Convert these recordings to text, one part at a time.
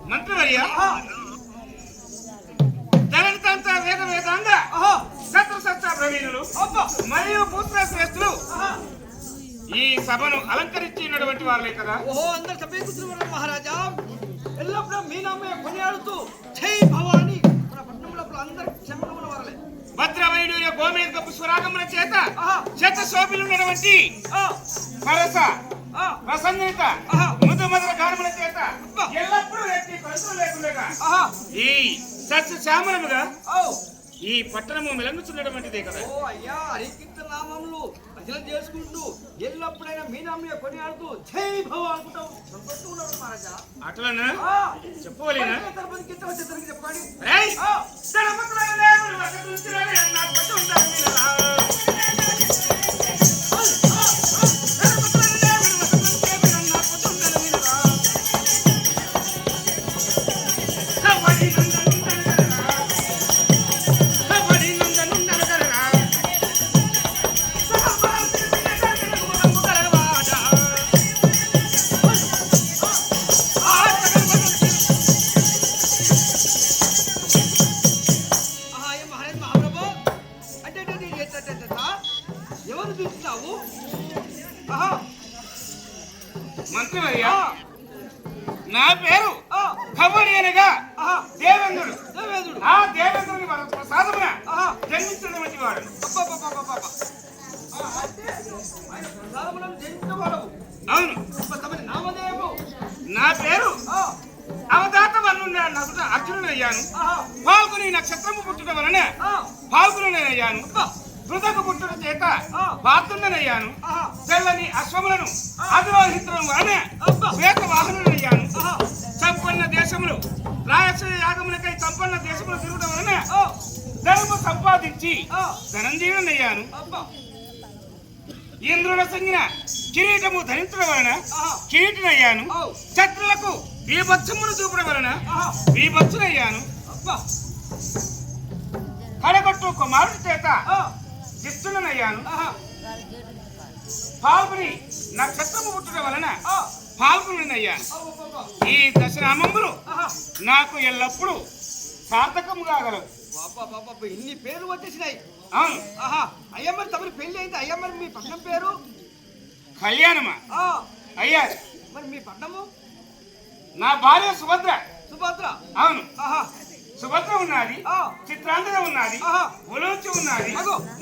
మంత్రివర్య జగన్తంత వేద వేదాంగ శస్త్ర ప్రవీణులు మరియు పుత్ర శ్రేష్ఠులు ఈ సభను అలంకరించినటువంటి వారులే కదా. ఓహో అందరు సభ్యులు మహారాజా ఎల్లప్పుడూ మీ నామే కొనియాడుతూ జై భవాని మన పట్టణంలో అందరు క్షమణముల వారలే. భద్రవైడూర్య గోమేధిక పుష్పరాగముల చేత శత శోభిలున్నటువంటి సరస ప్రసన్నిత మృదు మధుర గానముల చేత ఎల్లప్పుడూ వ్యక్తి కలుసులు లేకుండా ఈ సత్య శ్యామలముగా ఈ పట్టణము మెలంగుచున్నటువంటిదే కదా. ఓ అయ్యా హరికీర్త నామములు భజన చేసుకుంటూ ఎల్లప్పుడైనా మీ నామే కొనియాడుతూ జై భవ అనుకుంటాం సంతోషంగా ఉన్నారు మహారాజా. అట్లనా చెప్పవలేనా? చెప్పండి. మంత్రివర్య నా పేరు కబడి అనగా దేవేంద్రుడు. ఆ దేవేంద్రుని ప్రసాదమున జన్మించినటువంటి వాడు. అవును నా పేరు అవధాత వల్ల అర్జునుడు అయ్యాను. పాల్గొని నక్షత్రము పుట్టుట వలన పాల్గొనయ్యాను. ధృతకు పుట్టుట చేత పాత్రుడనయ్యాను. తెల్లని అశ్వములను అధిరోహించడం వలన శ్వేత వాహనుడయ్యాను. సంపన్న దేశములు రాయస యాగములకై సంపన్న దేశములు తిరగడం వలన ధనము సంపాదించి ధనంజీవునయ్యాను. ఇంద్రుల సంగిన కిరీటము ధరించడం వలన కిరీటనయ్యాను. శత్రులకు బీభత్సమును చూపడం వలన బీభత్సునయ్యాను. కడగొట్టు కుమారుడి చేత జిత్తునయ్యాను. పాల్గొని నక్షత్రము పుట్టడం వలన పాల్గొనయ్యాను. ఈ దశనామములు నాకు ఎల్లప్పుడూ సార్థకము కాగలవు. ఇన్ని పేర్లు వచ్చేసినాయి. అవును. అయ్యా మరి తమరి పెళ్లి అయింది. అయ్యా మరి మీ పట్టణం పేరు కళ్యాణమా? అయ్యా మరి మీ పట్టణము? నా భార్య సుభద్ర. సుభద్ర? అవును. సుభద్ర ఉన్నది, చిత్రాంగద ఉన్నది, ఉలోచి ఉన్నది,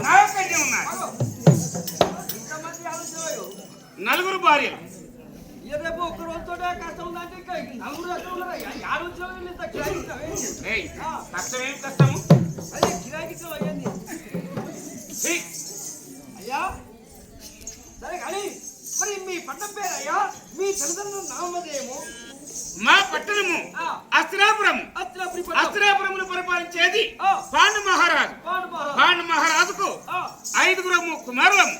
నాగకన్య ఉన్నది. నలుగురు భార్యలు. రేపు ఒక్క రోజుతో కష్టం ఉందంటే ఇంకా నలుగురు కష్టమేమి కష్టము? అదే కిరాయికి అయ్యింది. అయ్యా సరే కానీ మరి మీ పట్టణం పేరు అయ్యా మీ తల్లిదండ్రుల నామదేమో? మా పట్టణము అస్తినాపురము. అస్తినాపురమును పరిపాలించేది పాండు మహారాజు. పాండు మహారాజుకు 5 కుమారులము.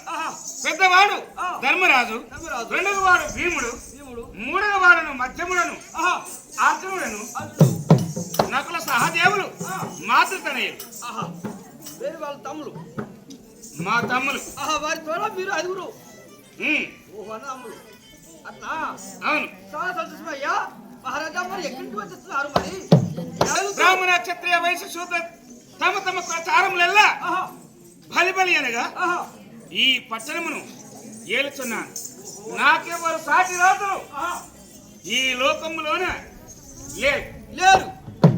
పెద్దవాడు ధర్మరాజు, రెండవ వాడు భీముడు, మూడవ వాడును మధ్యములను అర్జునుడను, నకుల సహదేవులు మాతృతనయులు. వాళ్ళ తమ్ములు మా తమ్ములు. వారి ద్వారా మీరు 5. అవును. చాలా సంతోషం అయ్యా. మహారాజా మరి ఎక్కడి నుంచి వచ్చేస్తున్నారు? మరి బ్రాహ్మణ క్షత్రియ వైశ్య శూద్ర తమ తమ చారములెల్లా బలి అనగా ఈ పట్టణమును ఏలుచున్నాను. నాకెవరు సాటి రాజులు ఈ లోకములోన లేదు. లేరు.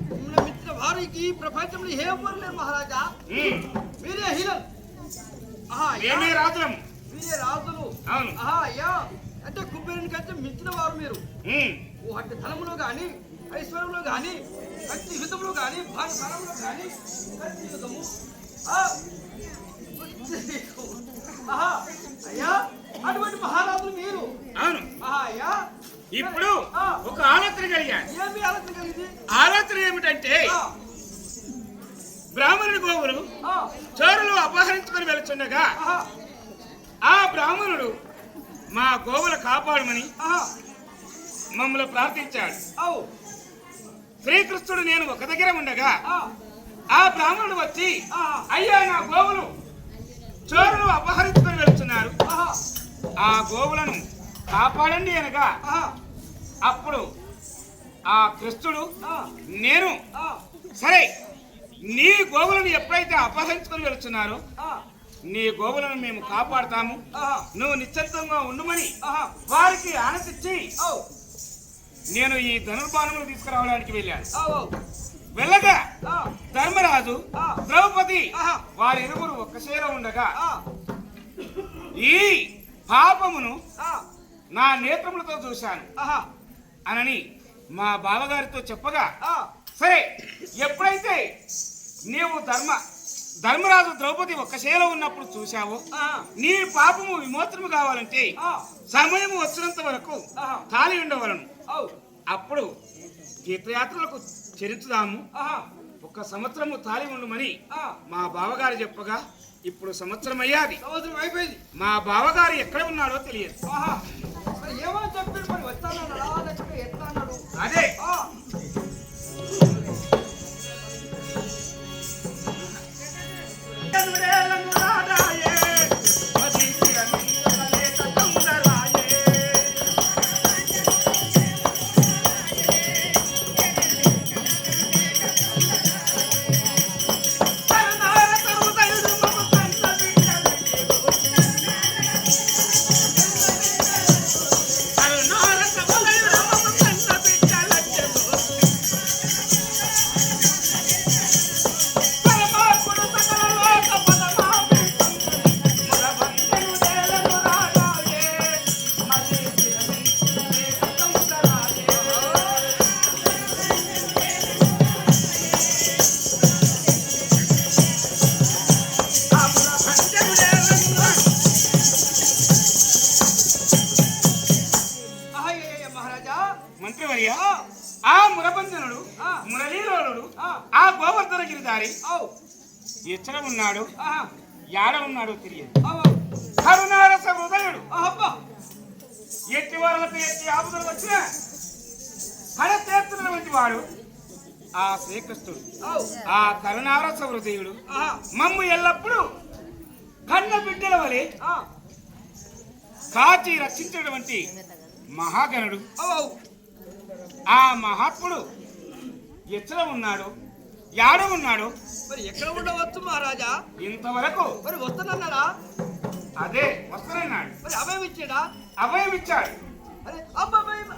మిమ్మల్ని మించిన వారికి ఈ ప్రపంచంలో ఎవరు లేరు మహారాజా. మీరే హీరో. ఏమే రాజులం, మీరే రాజులు. అవును. అయ్యా అంటే కుబేరుని కంటే మించిన వారు మీరు. అంటే ధనములో గాని, ఐశ్వర్యంలో గాని, కత్తి యుద్ధంలో గాని, భారతంలో గాని, కత్తి యుద్ధము. అయ్యా అటువంటి మహారాజులు మీరు. అవును. అయ్యా ఇప్పుడు ఒక ఆలోచన కలిగాను. ఏమి ఆలోచన కలిగింది? ఆలోచన ఏమిటంటే బ్రాహ్మణుడి గోవులు చోరులు అపహరించుకొని వెళుచుండగా ఆ బ్రాహ్మణుడు మా గోవులు కాపాడమని మమ్మల్ని ప్రార్థించాడు. శ్రీకృష్ణుడు నేను ఒక దగ్గర ఉండగా ఆ బ్రాహ్మణుడు వచ్చి, అయ్యా నా గోవులు చోరులు అపహరించుకొని వెళుతున్నారు, ఆ గోవులను కాపాడండి అనగా అప్పుడు ఆ కృష్ణుడు నేను, సరే నీ గోవులను ఎప్పుడైతే అపహరించుకొని వెళుతున్నారో నీ గోవులను మేము కాపాడుతాము, నువ్వు నిశ్చంతంగా ఉండమని వారికి ఆనతిచ్చి నేను ఈ ధనుర్బాణములు తీసుకురావడానికి వెళ్ళాను. వెళ్ళగా ధర్మరాజు, ద్రౌపది వారిరువురు ఒక్కసేర ఉండగా ఈ పాపమును నా నేత్రములతో చూశాను అనని మా బావగారితో చెప్పగా, సరే ఎప్పుడైతే నీవు ధర్మరాజు ద్రౌపది ఒక్కసేలో ఉన్నప్పుడు చూశావో నీ పాపము విమోచనము కావాలంటే సమయము వచ్చినంత వరకు ఖాళీ ఉండవలను. అప్పుడు తీర్థయాత్రలకు చెరించుదాము, ఒక సంవత్సరము తాళి ఉండమని మా బావగారు చెప్పగా ఇప్పుడు సంవత్సరం అయ్యాది. సంవత్సరం అయిపోయింది. మా బావగారు ఎక్కడ ఉన్నాడో తెలియదు. ఏమని చెప్పారు మరి? వస్తానన్నాడు, ఎత్తాన్నాడు. అదే ఆ మురబంధనుడు మురళీలోలుడు ఆ గోవర్ధన గిరిదారి ఎచ్చట ఉన్నాడు, యాడ ఉన్నాడో తెలియదు. కరుణారస హృదయుడు, ఎట్టి వాళ్ళకు ఎట్టి ఆపుదలు వచ్చిన కడతేర్చున్న వంటి వాడు ఆ శ్రీకృష్ణుడు. ఆ కరుణారస హృదయుడు మమ్ము ఎల్లప్పుడూ కన్న బిడ్డల వలె కాచి రక్షించినటువంటి మహాగణుడు. ఆ మహాత్ముడు ఎక్కడ ఉన్నాడు, యాడ ఉన్నాడు? మరి ఎక్కడ ఉండవచ్చు మహారాజా? ఇంతవరకు మరి వస్తానన్నాడా? అదే వస్తానన్నాడు. మరి అభయం ఇచ్చాడా? అభయం ఇచ్చాడు. అరే అభయం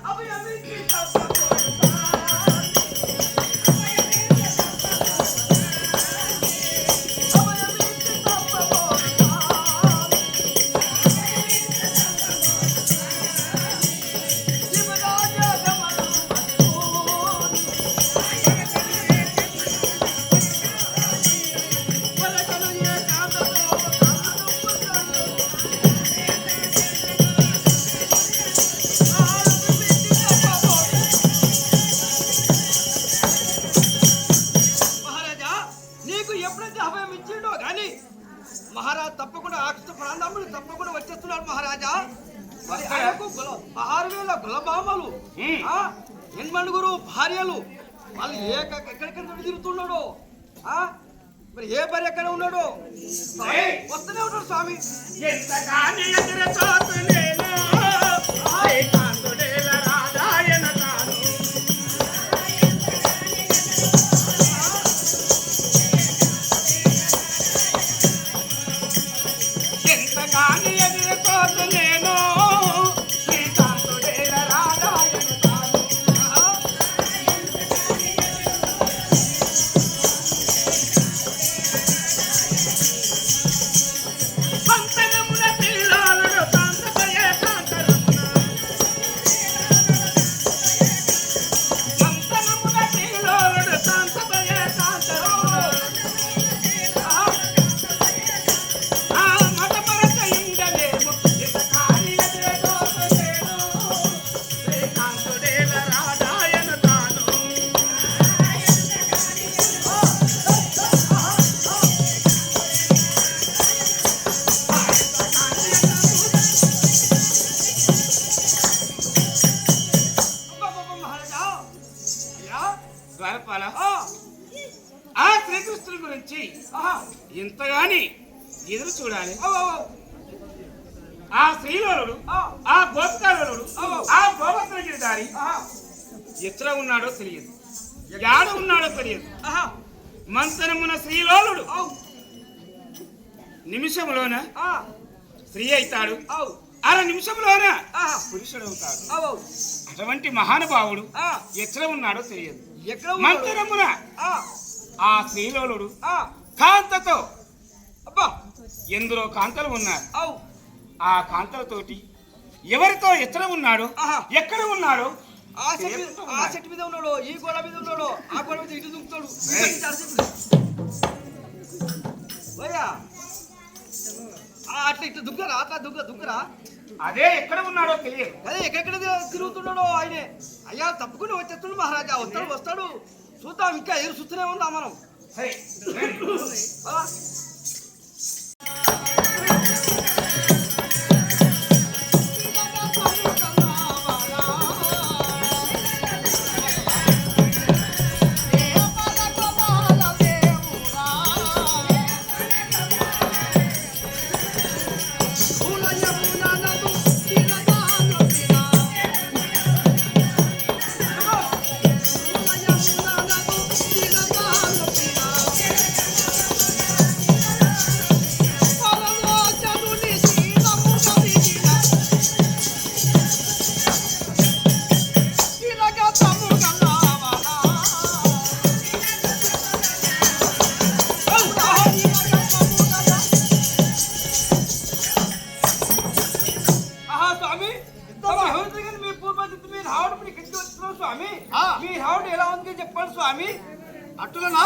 మహారాజా తప్పకుండా ఆకృష్ట ప్రాంతములు తప్పకుండా వచ్చేస్తున్నారు మహారాజా. మరి ఆయనకు 6,000 గులబామలు, 8 భార్యలు, వాళ్ళు ఎక్కడెక్కడ తిరుగుతున్నాడో, మరి ఏ భార్య ఎక్కడ ఉన్నాడో వస్తూనే ఉంటాడు స్వామి. ఎదురు చూడాలి. అవు అవు ఆ శ్రీలోలుడు, ఆ గోపికాలోలుడు, ఆ గోవర్ధనగిరి దారి ఎక్కడ ఉన్నాడో తెలియదు, యాడ ఉన్నాడో తెలియదు. మంతనమున శ్రీలోలుడు నిమిషంలోన స్త్రీ అవుతాడు, అర నిమిషంలోన పురుషుడు అవుతాడు. అటువంటి మహానుభావుడు ఎక్కడ ఉన్నాడో తెలియదు. మంతనమున ఆ శ్రీలోలుడు కాంతతో ఎందులో కాంతలు ఉన్నారు. ఆ కాంతలతోటి ఎవరితో ఎక్కడ ఉన్నాడో, ఎక్కడ ఉన్నాడో, ఆ చెట్టు మీద ఉన్నాడు, ఈ గోడ మీద ఉన్నాడు, ఆ గోడ మీద ఇటు దుక్కుతాడు. అట్లా ఇట్లా దుగ్గరా, అట్లా దుగ్గరా. అదే ఎక్కడ ఉన్నాడో తెలియదు. అదే ఎక్కడెక్కడ తిరుగుతున్నాడో ఆయనే. అయ్యా తప్పకుండా వచ్చేస్తున్నాడు మహారాజా, వస్తాడు చూద్దాం. ఇంకా ఏం చూస్తూనే ఉందా మనం. సరే స్వామి, మీ రావుడు ఎలా ఉంది చెప్పండి స్వామి. అట్టులనా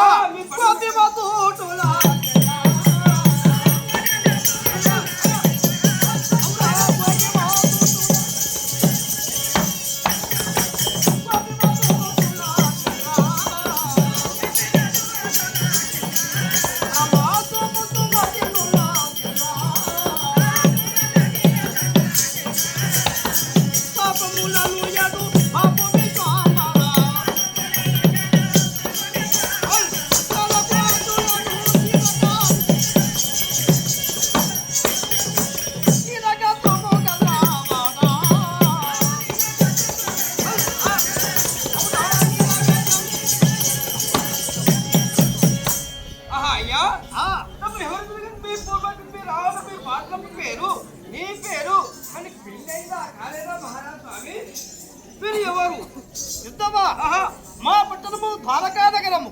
మా పట్టణము ద్వారకా నగరము.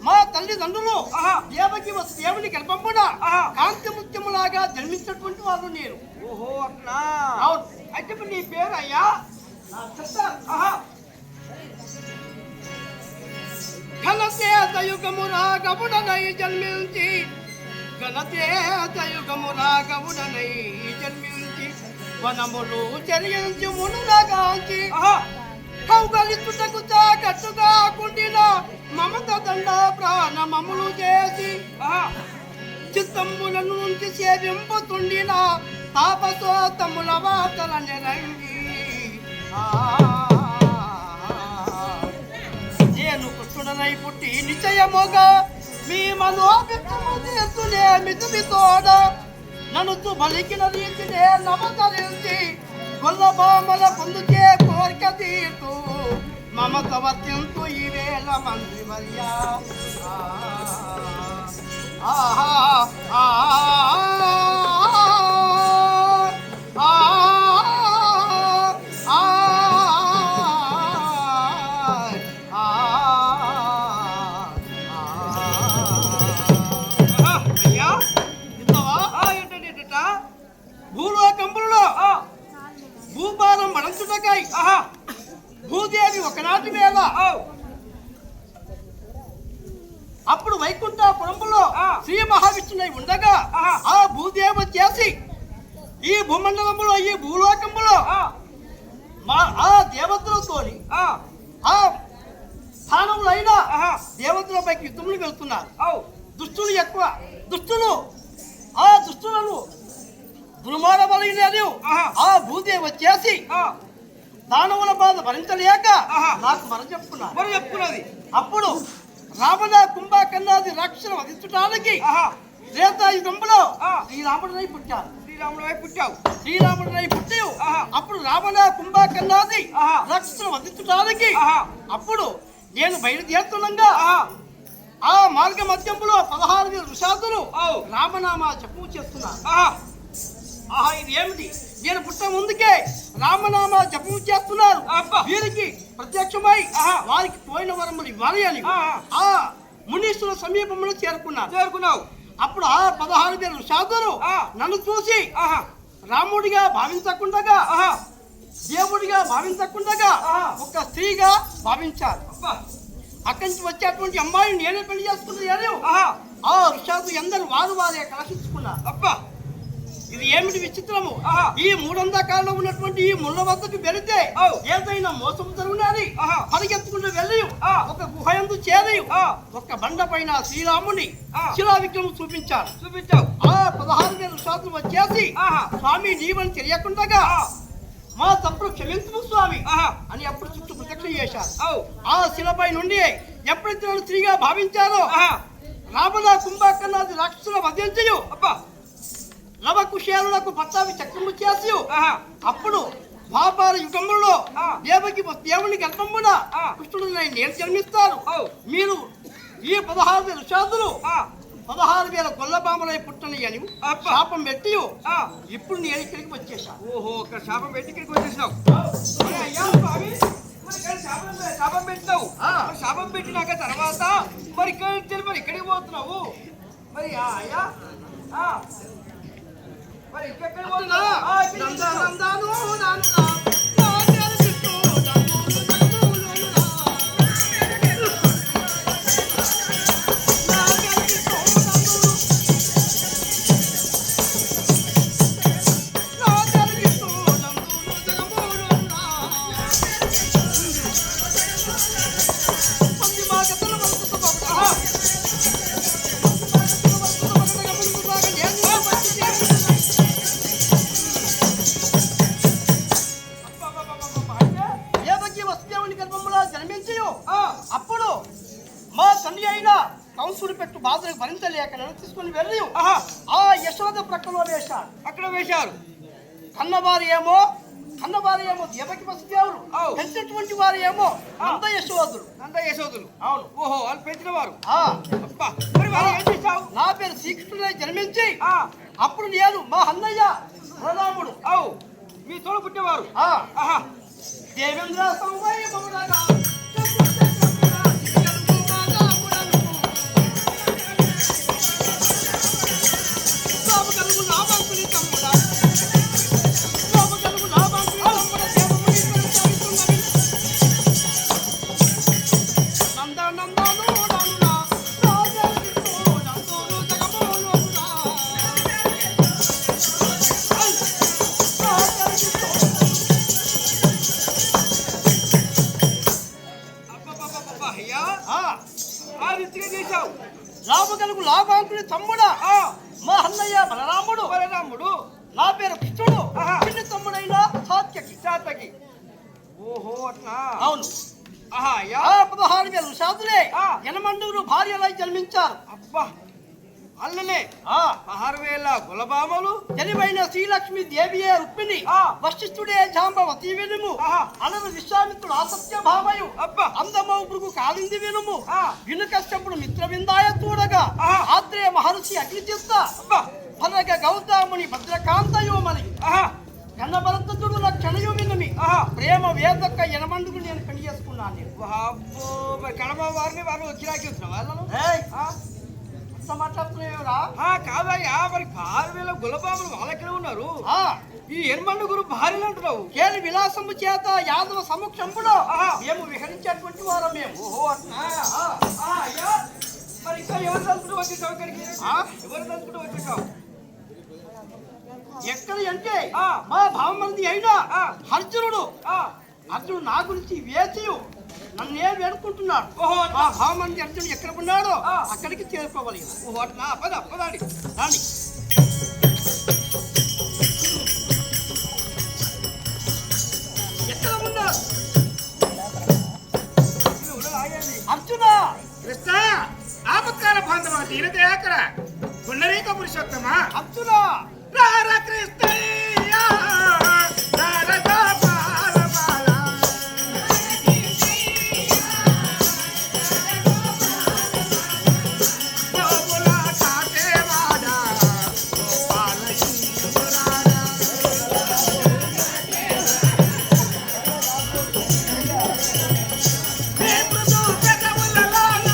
మా తల్లిదండ్రులు దేవకి దేవుని గర్భంబున కాంతి ముత్యములాగా జన్మించినటువంటి వాళ్ళు నేను. ఓహో అట్లా. అవును. అయితే నీ పేరు అయ్యా ఘనతేతయుగము రాఘవుడనై జన్మించి, ఘనతేతయుగము రాఘవుడనై జన్మించి, వనములు చెరియించి మునులగాంచి, కౌగలించుటకు చాకట్టుగా కుండిన మమత దండ ప్రాణమములు చేసి, చిత్తంబుల నుంచి సేవింపుతుండిన తాపసోత్తముల వార్తల నిరంగి. నేను కృష్ణుడనై పుట్టి నిశ్చయముగా మీ మనోభిప్రము తీర్చునే మితుమితోడ నన్ను బలికిన రీతినే నమతరించి, గొల్లబామల పొందుచే కోరిక తీర్తూ మమత వర్తింతు ఈవేళ మంది మర్యా. భూలోకంబుల్లో భూభారం మడంచుటకై భూదేవి ఒకనాటి వేళ అప్పుడు వైకుంఠపురంలో శ్రీ మహావిష్ణువై ఉండగా ఆ భూదేవ చేసి ఈ భూమండలంలో ఈ భూలోకంలో ఆ దేవతలతోని ఆ స్థానములైన దేవతలపైకి యుద్ధములు వెళ్తున్నారు. దుష్టులు ఎక్కువ. దుష్టులు ఆ దుష్టులను దుర్మార్గబలిగినది ఆ భూదేవి వచ్చేసి దానవుల బాధ భరించలేక నాకు మనం చెప్పుకున్నది. అప్పుడు రావణ కుంభకర్ణాది రాక్షసులు వధించడానికి త్రేతాయుగంలో శ్రీరాముడినై పుట్టారు. శ్రీరాముడినై పుట్టి అప్పుడు రావణ కుంభకర్ణాది రాక్షసులు వధించడానికి అప్పుడు నేను బయలుదేరుతుండగా ఆ మార్గ మధ్యంలో 16,000 ఋషాదులు రామనామా జపం చేస్తున్నారు. ఇది ఏమిటి? నేను పుట్ట ముందుకే రామనామా జపం చేస్తున్నారు. వీరికి ప్రత్యక్షమై వారికి పోయిన వరములు ఇవ్వాలి అని ఆ మునీశ్వర సమీపంలో చేరుకున్నావు. అప్పుడు ఆ 16,000 ఋషాదులు నన్ను చూసి రాముడిగా భావించకుండా దేవుడిగా భావించకుండా ఒక స్త్రీగా భావించారు. అక్కడి నుంచి వచ్చేటువంటి అమ్మాయిని నేనే పెళ్లి చేసుకున్నాను. ఆ ఋషాదులు అందరూ వారే కలసించుకున్నారు. ఇది ఏమిటి విచిత్రము? ఈ 300 కాలంలో ఉన్నటువంటి ఈ ముళ్ళ వద్దకు వెళితే ఏదైనా మోసం జరుగునని పరిగెత్తుకుంటూ వెళ్ళి ఒక గుహయందు చేరి ఒక బండ పైన శ్రీరాముని శిలా విగ్రహం చూపించావు. ఆ 16,000 ఋషాదులు వచ్చేసి స్వామి నీవని తెలియకుండా మా తప్పుడు క్షమించు స్వామి అని అప్పుడు చుట్టూ ప్రత్యక్షం చేశారు. ఆ శిలపై నుండి ఎప్పుడైతే నన్ను స్త్రీగా భావించారో రావణ కుంభకర్ణాది రాక్షసుల వధించు లవకుశేరులకు పట్టాభి చక్రము చేసి అప్పుడు ద్వాపర యుగంలో దేవకి దేవుని గర్భమున కృష్ణుడు నేను జన్మిస్తారు. మీరు ఈ 16,000 ఋషాదులు 16,000 గొల్లబామలై పుట్టని అని శాపం పెట్టి ఇప్పుడు నేను ఇక్కడికి వచ్చేసాను. ఓహో, ఒక శాపం పెట్టి ఇక్కడికి వచ్చేసినావు. శాపం పెట్టినావు. శాపం పెట్టినాక తర్వాత మరి ఇక్కడికి పోతున్నావు. మరి అయ్యా మరి ఇక్కడ అప్పుడు మా తండ్రి అయిన కంసుడు పెట్టు బాధలకు భరించలేక నన్ను తీసుకుని వెళ్ళి ఆ యశోద ప్రక్కలో వేశారు. అక్కడ వేశారు. కన్నవారు ఏమో దేవకి వసుదేవులు, పెంచినటువంటి వారు ఏమో నంద యశోదులు. అవును. ఓహో, వాళ్ళు పెంచిన వారు. నా పేరు శ్రీకృష్ణుడై జన్మించి అప్పుడు నేను మా అన్నయ్య బలరాముడు మీ తోడు పుట్టేవారు. దేవేంద్ర సంవైభవుడగా రామగలుగు లాభాంకుడి తమ్ముడా మా అన్నయ్య బలరాముడు. నా పేరు కృష్ణుడు. చిన్న తమ్ముడైన సాత్యకి. ఓహో, అట్లా. అవును. 16,000 ఋషాదులే యనమండూరు భార్యలై జన్మించారు. అబ్బా, అల్లనే 16,000 గులబామలు. తెలివైన శ్రీలక్ష్మి దేవియే రుక్మిణి, వశిష్ఠుడే జాంబవతి వినుము, అనరు విశ్వామిత్రుడు ఆసత్య భామయు, అందమౌ భృగు కాలింది వినుము, వినుకశ్యపుడు మిత్రవిందాయ చూడగా, ఆత్రేయ మహర్షి అగ్నిచిత్త, ఫలగ గౌతముని భద్రకాంతయోమని, కన్నభరతుడు లక్షణయు వినమి, ప్రేమ వేదక్క యనమండుకు నేను పెళ్లి చేసుకున్నాను. కడమ వారిని వారు వచ్చినాకి వచ్చిన వాళ్ళను మాట్లాడుతున్నావురా? కాదయ్యా, మరి 6,000 గులబాములు వాళ్ళెక్కడ ఉన్నారు? ఈ ఎనమండుగురు భార్యలు అంటున్నావు. కేలి విలాసము చేత యాదవ సమక్షంలో మేము విహరించేటువంటి వారం మేము. ఓహో, అయ్యా, మరి ఇంకా ఎవరు తలుపుకుంటూ వచ్చేసావు ఇక్కడికి? ఎవరు తలుపుకుంటూ వచ్చేసావు? ఎక్కడ అంటే మా భావమంది అయినా అర్జునుడు నా గురించి వేచి నన్నే వేడుకుంటున్నాడు. ఓహో, మా భావమంది అర్జునుడు ఎక్కడ ఉన్నాడో అక్కడికి చేరుకోవాలి. ఓహో, అట్లా. పదండి. ఎక్కడ ఉన్నాడు అర్జున? కృష్ణ, ఆపత్కాల బాంధవ దీనదయాకర పుండరీక పురుషోత్తమ అర్జున రార కృష్ణయ్య రార గోపాల బాల గోకుల కాటేవాడ గోపాల ఈశ్వరాడ ప్రేమతో పెదవులలోన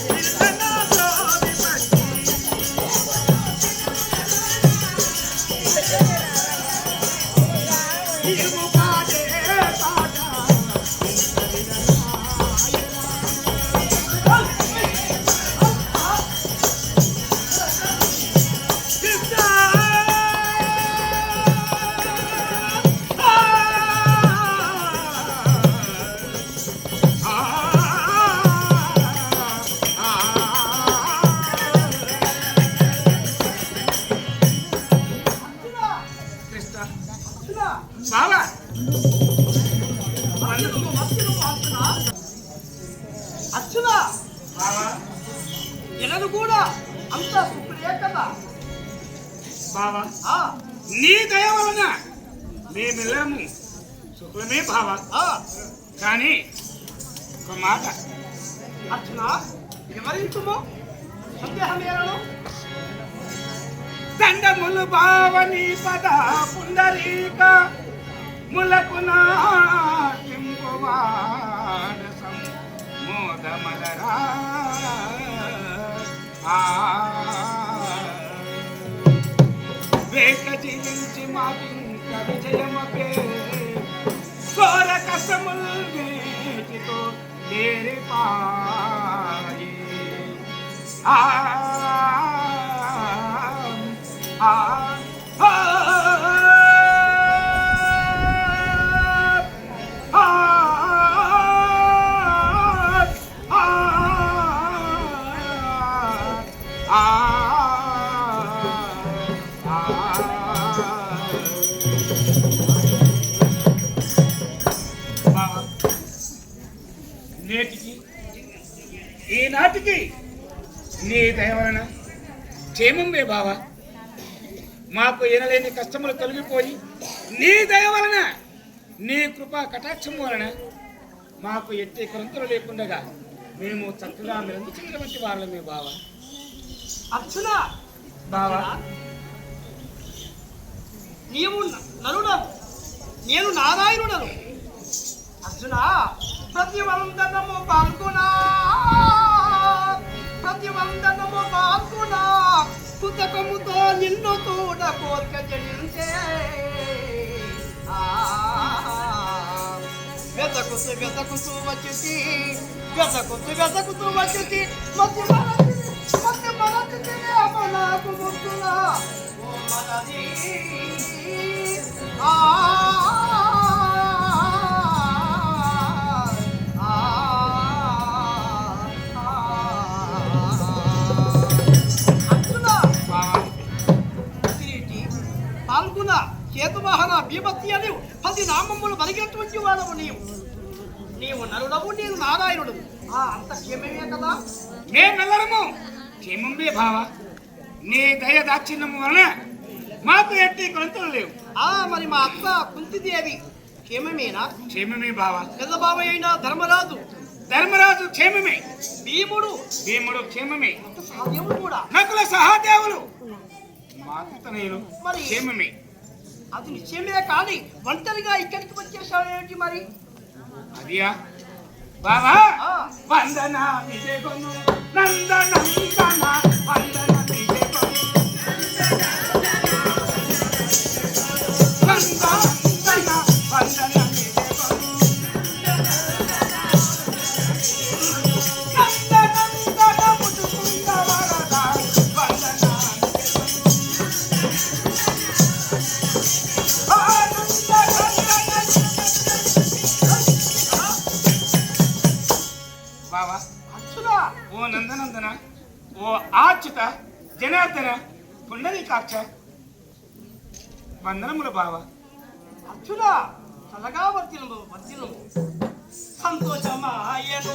నిల్కనతో విపత్తి నీవు పాడే పాట కృష్ణ కృష్ణ అర్జున బావా అర్జున బావా ఎనరు కూడా అంత సుప్రియ కదా బావా ఆ, నీ దయ వలన మేమెళ్ళాము శుక్లమే బావా ఆ, కానీ ఒక మాట అర్జున వివరించుము సందేహం ఏలను దండములు బావని పద పుండరీక ములకు నాటింపువాడ మోదమలరా వేక జీవించి మాకింక విజయమపే ఘోర కసముల్ నేటితో తేరిపాయి ఆ ఆ ఆ నేటికి ఈనాటికి నీ దయ వలన క్షేమంబే బావా మాకు ఎనలేని కష్టములు తొలగిపోయి నీ దయ వలన నీ కృపా కటాక్షం వలన మాకు ఎట్టి కొరంతలు లేకుండా మేము చక్కగా మెరుగుతున్నటువంటి వాళ్ళమే బావా అర్జున బావా నీవు నరుడను నేను నారాయణుడను అర్జున ప్రతివందనము పాల్గొనా ప్రతివందనము పాల్గొనా కుతకముతో నిన్ను చూడ కోరిక జనించే వెతకుతూ వచ్చి వెతకుతూ వచ్చి మధ్య మరచి నాకు గుర్తులా ఓ మనది పాల్గొన చేతువాహన భీమతి అని 10 నామములు కలిగినటువంటి వాడవు నీవు నరుడవు నేను నారాయణుడు అంత క్షేమమే కదా మేమెల్లరము క్షేమంబే బావా నీ దయ దాక్షిణ్యము వలన మాకు ఎట్టి కొరంతలు లేవు మరి మా అత్త కుంతిదేవి క్షేమమేనా క్షేమమే బావా పెద్ద బాబాయ్ అయిన ధర్మరాజు క్షేమమే భీముడు క్షేమమే సహదేవుడు కూడా నకుల సహదేవులు మాతృతనయులు మరి క్షేమమే అది నిశ్చయమే కానీ ఒంటరిగా ఇక్కడికి వచ్చేసావేంటి మరి అదియా బావా వందన విజయగొను నందనందన వందన విజయగొను నందనందన వందన విజయగొను నందనందన ముదుకుంద వరద వందన బావా అర్జునా ఓ నందనందన ఓ ఆచ్యుత జనార్దన పుండరీకాక్ష వందనములు బావ అర్జున చల్లగా వర్తిల్లు సంతోషమాయను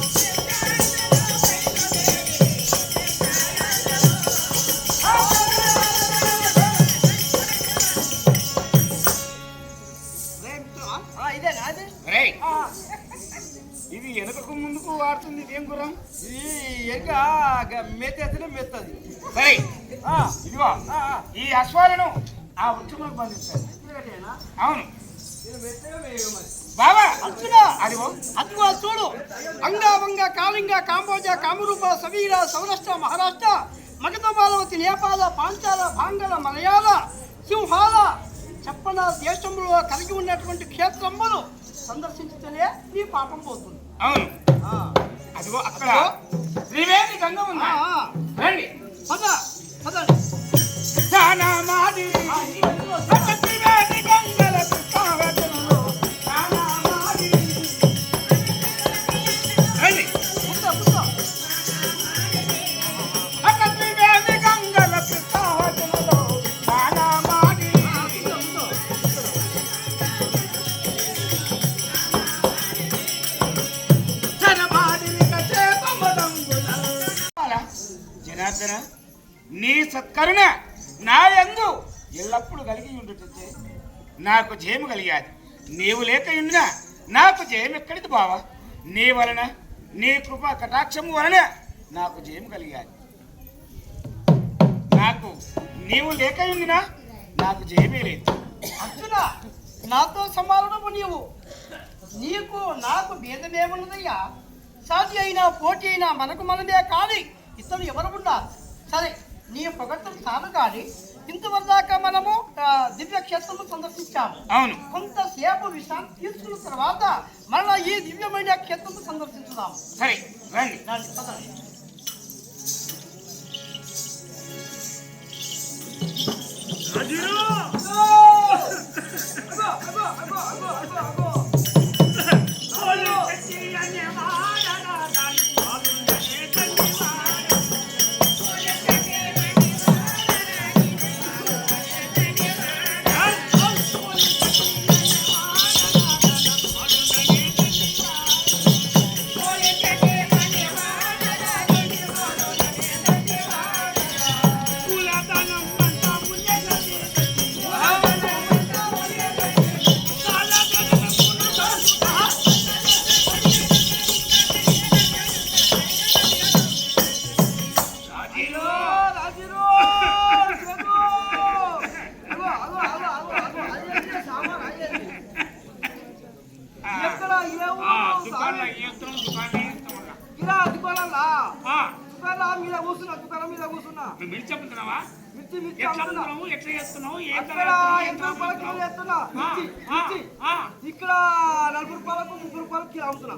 ఆ ఏం గుర్రం? ఈ ఎక్క మెత్తేస్తేనే మెత్తది. సరే ఆ, ఇదిగో ఆ, ఆ. ఈ అశ్వాలను ఆ వృక్షములకు బంధించాలి. ఇదిగటేనా? అవును ఇది మెత్తగా మేయో మరి. బాబా అర్జున అదిగో అదిగో చూడు అంగావంగ కాళింగ కాంబోజ కామరూప సవీర సౌరాష్ట్ర మహారాష్ట్ర మగధ మాలవతి నేపాల పాంచాల భాంగల మలయాళ సింహాల చెప్పన దేశంలో కలిగి ఉన్నటువంటి క్షేత్రములు సందర్శించితేనే నీ పాపం పోతుంది. అవును ఆ, అదిగో అక్కడ త్రివేణి గంగ ఉంది. ఆ, ఆ. రండి పద పదండి. స్థానమాది అక్క త్రివేణి గంగల కృష్ణావతిలో స్థానమాది. రండి కూర్చో, కూర్చో. అక్క త్రివేణి గంగల కృష్ణావతిలో స్థానమాది. జనమాదిక చేతమదంబుల. జనార్దన నీ సత్కరుణ నా యందు ఎల్లప్పుడూ కలిగి ఉండుటచే నాకు జయము కలిగాది. నీవు లేక ఉండినా నాకు జయం ఎక్కడిది బావా? నీ వలన నీ కృప కటాక్షము వలన నాకు జయం కలిగాది. నాకు నీవు లేక ఉండినా నాకు జయమే లేదు. అర్జున నాతో సమానము నీవు నీకు నాకు భేదమేమున్నదయ్యా? సాటి అయినా పోటీ అయినా మనకు మనమే కానీ ఇతను ఎవరు ఉన్నారు? సరే నీ పొగడ్తలు చాలు కానీ ఇంతవరకు దాకా మనము దివ్య క్షేత్రము సందర్శించాము. అవును కొంతసేపు విశ్రాంతి తీసుకున్న తర్వాత మరలా ఈ దివ్యమైన క్షేత్రము సందర్శించుదాము. సరే రండి. రండి, పదండి. మీరు చెప్తున్నావా? మిర్చి మిర్చి ఎట్లా అమ్ముతున్నా. అమ్ముతున్నావు? ఎట్లా చేస్తున్నావు? ఏం అక్కడ తరగతి? 8 రూపాయలకి కిలో చేస్తున్నా. మిర్చి, మిర్చి. ఇక్కడ 40 రూపాయలకు 30 రూపాయలకి కిలో అమ్ముతున్నా.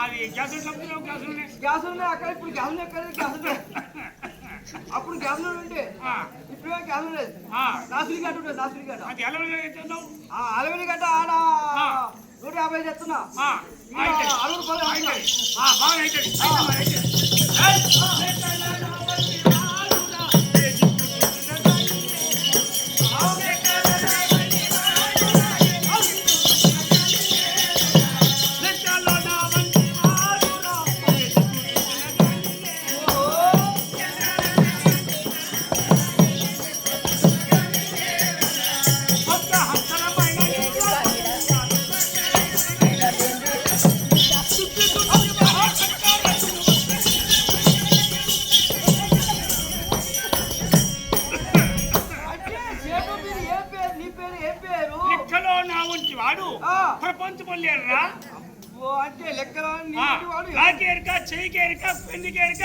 అది గ్యాస్ అమ్ముతున్నావు? గ్యాస్ గ్యాస్ ఉన్నాయి అక్కడ, ఇప్పుడు గ్యాస్ ఎక్కడ గ్యాస్ ఉన్నాయి. అప్పుడు గ్యాస్ ఉంటే ఇప్పుడు గ్యాస్ లేదు. నాసిరి గడ్డ ఉంటుంది, నాసిరి గడ్డ. అది ఎలా చేస్తున్నావు? అలవిని గడ్డ ఆడ 150 చేస్తున్నా. 60 రూపాయలు బాగా అవుతుంది. ప్రపంచం లేరురా. అంటే లెక్కల నాకేరిక చెయ్యికేరిక పెళ్లికేరిక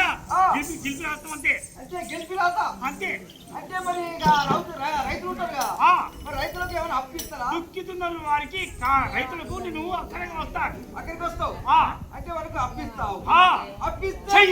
గెలిపి రాస్తాం అంతే. అంటే గెలిపి రాతా అంతే. అంటే మరి రైతులు ఉంటారు కదా, మరి రైతులకు ఏమైనా అప్పిస్తారా? దుఃఖితున్న వారికి రైతులకు నువ్వు అక్కడికి వస్తాను. అక్కడికి వస్తావు అంటే వాళ్ళకి అప్పిస్తావు. అప్పిస్తే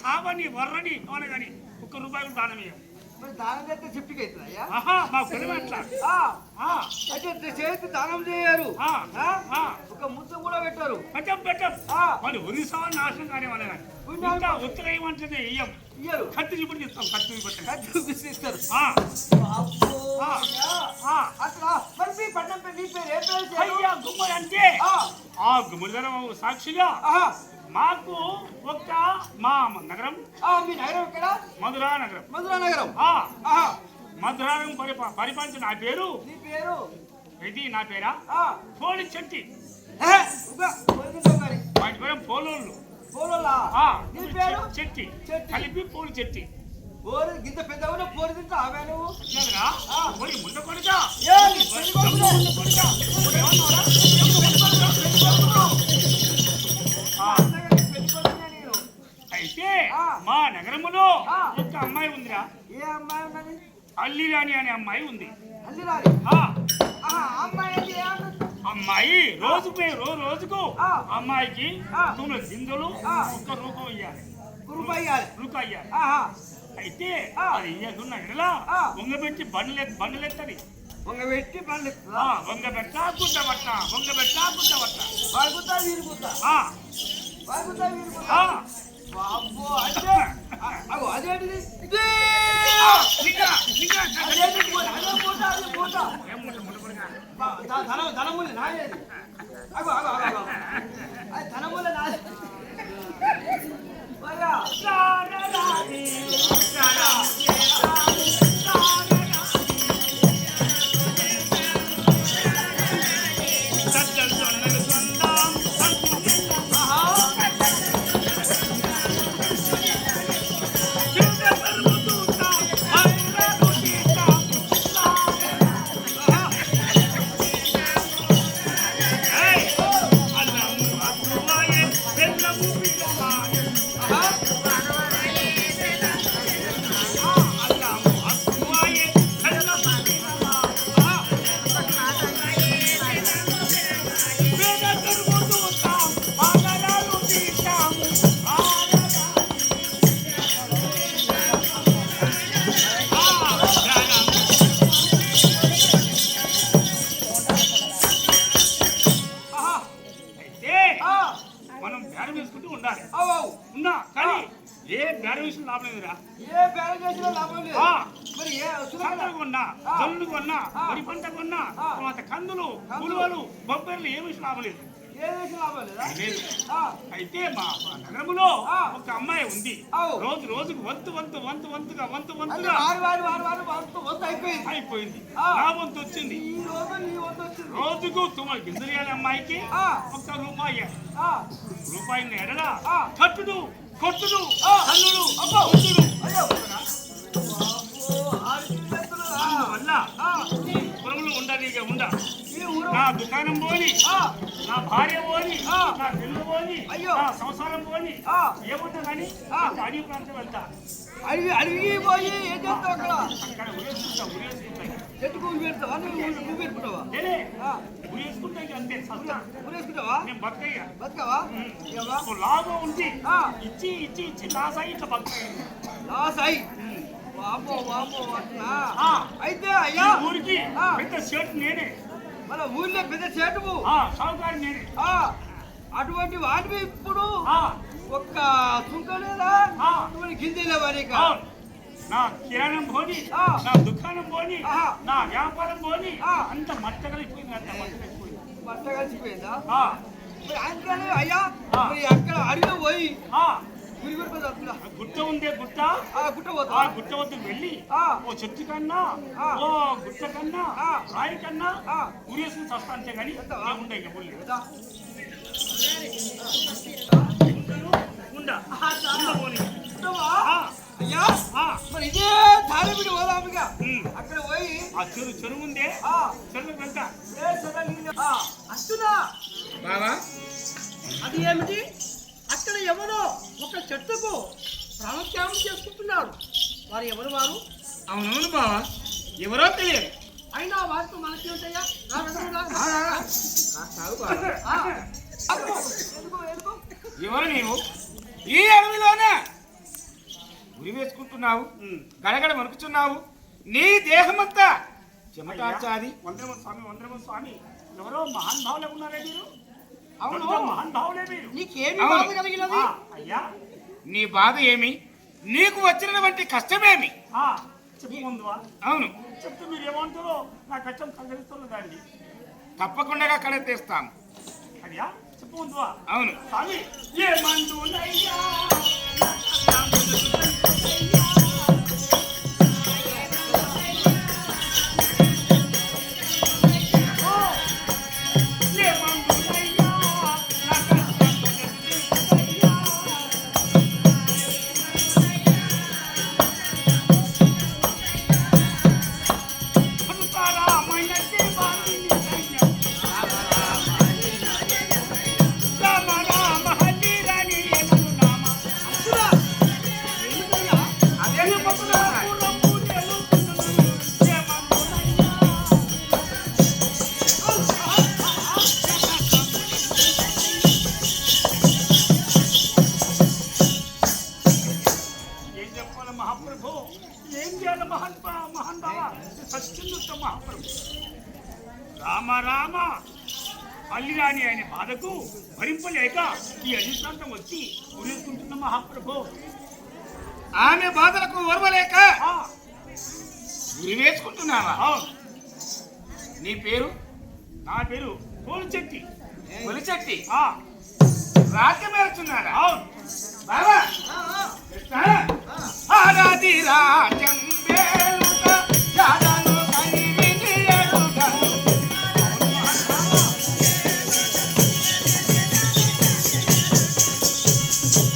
సాబని వర్రని కానీ 1 రూపాయి దానం మరి దానం చేస్తే షిఫ్ట్కి అవుతుంది అయ్యా ఆహా మా కులం అట్లా అంటే చేతి దానం చేయరు ఆ, ఆ. ఒక ముద్ద కూడా పెట్టారు పెట్టం వాళ్ళు ఒరిస్సా నాశనం కానీ ఉత్తర ఏమంటుంది ఇయ్యం ఇయ్యరు కత్తి చూపడి చెప్తాం కత్తి చూపెట్టాం చూపిస్తారు ఆ. అట్లా మరి మీ పట్టణం పేరు నీ పేరు ఏ పేరు అయ్యా గుమ్మడి అంటే ఆ గుమ్మడిదరం సాక్షిగా మాకు ఒక మా నగరం మీ నగరం ఎక్కడ మధురా నగరం మధురా నగరం మధురానం పరిపాలించిన నా పేరు నీ పేరు ఇది నా పేరా పోలి చెట్టి వాటి పేరు పోలోళ్ళు నీ పేరు చెట్టి కలిపి పోలి చెట్టి పోరు గింత పెద్ద కూడా పోరు తింటా ఆమె నువ్వు ముందు కొడుకా అయితే మా నగరములో ఒక అమ్మాయి ఉందిరా ఏ అమ్మాయి ఉన్నది అల్లిరాణి అనే అమ్మాయి ఉంది అల్లిరాణి అమ్మాయి అమ్మాయి రోజుకు అమ్మాయికి తొమ్మిది గింజలు ఒక్క రూపం ఇయ్యాలి రూపాయి ఇయ్యాలి అయితే అది ఇయ్యకున్న ఎడలా వంగబెట్టి బండ్లెత్తది వంగబెట్టి బండ్లు వంగబెట్ట గుడ్డబట్ట వంగబెట్ట గుడ్డబట్ట వాగుతా వీరుకుతా వాగుతా వీరుకుతా బాబో అంటే అదేంటిది ధనములు నాయేది ధనముల నాది జల్లు కొన్నా వరి పంట కొన్నా తర్వాత కందులు పులువలు బొబ్బర్లు ఏ విషయం లాభం లేదు అయితే మా నగరములో ఒక అమ్మాయి ఉంది రోజుకు వంతుగా అయిపోయింది నా వంతు వచ్చింది రోజుకు 9 గింజలు ఇవ్వాలి అమ్మాయికి ఒక్క రూపాయి ఎడలా కట్టుడు కొట్టుడు కన్నుడు అందువల్ల పురములు ఉండదు ఇక నా దుకాణం పోని నా భార్య పోని నా పిల్లలు పోని నా సంసారం పోని ఏముంటా కానీ అడవి ప్రాంతం వెళ్తా అడిగి పోయి ఏం చేస్తావు అక్కడ ఉరేసుకుంటా చెట్టుకు పెట్టుకుంటావా ఉరేసుకుంటా ఇక అంతే సత్తా ఉరేసుకుంటావా నేను బతకవా లాభం ఉంది ఇచ్చి లాసాయి ఇట్లా బతకయ్యా లాసాయి అయితే అయ్యా ఊరికి పెద్ద షర్ట్ నేనే మన ఊళ్ళో పెద్ద షర్టు సౌకారి నేనే అటువంటి వాటివి ఇప్పుడు ఒక్క సుంకలేదా గింజలే వారి నా కిరాణం పోని నా దుకాణం పోని నా వ్యాపారం పోని అంత మట్ట కలిసిపోయింది మట్ట కలిసిపోయిందా అందుకని అయ్యా అక్కడ అడిగి పోయి గుట్ట ఉందే గుట్ట గుట్ట వద్ద వెళ్ళి ఓ చెట్టు కన్నా ఓ గుట్ట కన్నా రాయి కన్నా ఉరేసుకుని చస్తా అంతే కానీ ఉండే ఇక ముళ్ళు మరి ఇదే తాళిబిడి పోదాముగా అక్కడ పోయి ఆ చెరువు ఉందే చెరువు వెళ్తా అస్తున్నా బాబా అది ఏమిటి అక్కడ ఎవరో ఒక చెట్టుకు ప్రాణత్యాగం చేసుకుంటున్నారు వారు వారు అవునవును బావా ఎవరో తెలియదు అయినా వారితో మనకి ఉంటాయా ఎవరు నీవు ఈ అడవిలోనే ఉరి వేసుకుంటా విరుచుకుంటున్నావు, గడగడ వణుకుచున్నావు, నీ దేహమంతా చెమటాచాది. వందరమ స్వామి, వందరమ స్వామి. ఎవరో మహానుభావులే ఉన్నారే మీరు. అవును. మహానుభావులే మీరు. నీకేమి అవును. బాధ కలిగినది? అయ్యా నీ బాధ ఏమి, నీకు వచ్చినటువంటి కష్టమేమి? చెప్పు ముందువా. అవును, చెప్తే మీరు ఏమంటారో నా కష్టం కలిగిస్తున్నదండి. తప్పకుండా కడ తీస్తాం. అయ్యా చెప్పు ముందువా. అవును, స్వామి ఏమంటున్నయ్యా మహాప్రభు. ఏం చేయాలి మహాన్ బావ సత్యుత మహాప్రభు. రామ రామ అల్లిరాని ఆయన బాధకు భరింపలేక ఈ అధిష్టాంతం వచ్చి ఉరేసుకుంటున్న మహాప్రభు. ఆమె బాధలకు ఓర్వలేక ఉరివేసుకుంటున్నావా? అవును. నీ పేరు? నా పేరు తోలుచెట్టి. ఒలిచెట్టి. ఆ, రాజ్యం వెళ్తున్నారా? అవును. బాబా ఆరాది రాజ్యం వేలుక జాడను కనివిని ఎరుగను.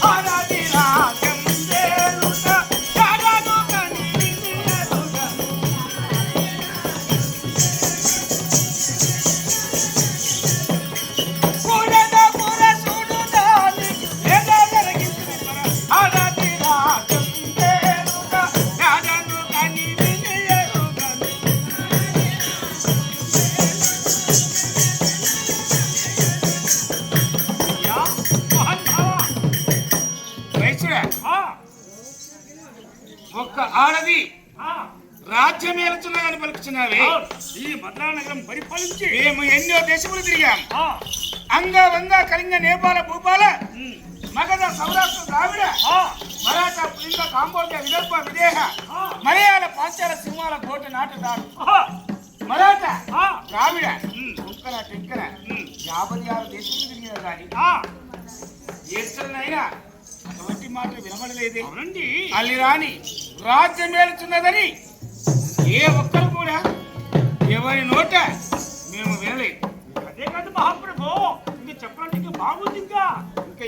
ఆరాది రాజ్యం వేలుక జాడను కనివిని ఎరుగను. పూరద పురసుడు దాని ఎద జరిగింది పర. ఆరాది రాజ్యం వేలుక జాడను కనివిని ఎరుగను. యా మహాన్ బావ. వైశ్యుడా, ఆ, ఒక్క ఆడది ఆ, రాజ్యం ఏలుచున్నదని పలుకుచున్నావే. అవును. ఈ మద్రానగరం పరిపాలించి మేము ఎన్నో దేశములు తిరిగాం. ఆ, అంగ వంగ కళింగ నేపాల భూపాల ఉమ్, మగధ సౌరాష్ట్ర ద్రావిడ ఆ, మరాఠా పులింగ కాంబోడియా విదర్భ విదేహ ఆ. మలయాళ పాంచాల సింహాల కోట నాటదారు ఆ, మరాఠా ఆ, ద్రావిడ ఉమ్, కుంకన టెంకన ఉమ్, 56 దేశములు తిరిగిన దాని ఆ, ఎక్కడనైనా అటువంటి మాట వినబడలేదే. అవునండి. అల్లిరాని రాజ్యం ఏలుచున్నదని ఏ ఒక్కరు కూడా ఎవరి నోట మేము వినలేదు. అదే కాదు మహాప్రభు, ఇంకా చెప్పాలంటే ఇంకా బాగుంది. ఇంకా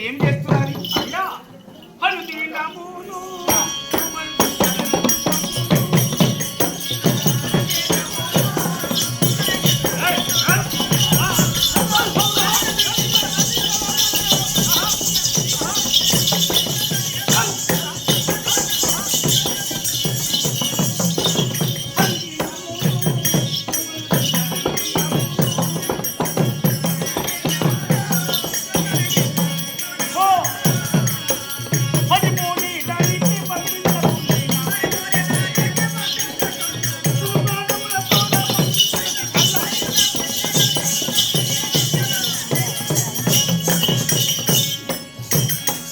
ఏం చేస్తున్నారు? అయ్యా హనుదీనమును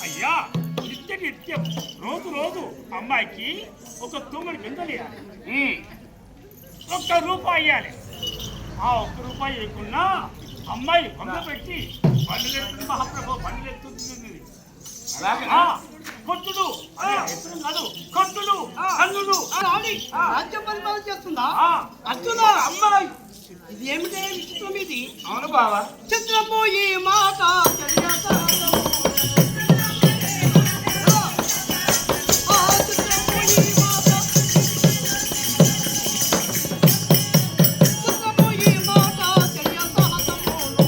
అయ్యా నిత్య నిత్యం రోజు రోజు అమ్మాయికి ఒక తూమడి గింజలేయాలి. ఉమ్, ₹1 ఇవ్వాలి. ఆ ₹1 ఇవ్వకున్నా అమ్మాయి వంద పెట్టి బండ్లెత్తుంది మహాప్రభు, బండ్లెత్తుంది. అలాగేనా? కొట్టుడు ఎత్తడం కాదు, కొట్టుడు కన్నుడు. ఆ రాణి రాజ్యం పరిపాలన చేస్తుందా? ఆ, అర్జునా, అమ్మాయి ఇది ఏమిటే విచిత్రం ఇది? అవును బావా. చిత్రము ఈ మాట తెలియసాగము. ఆ చిత్రము ఈ మాట, చిత్రము ఈ మాట తెలియసాగమును.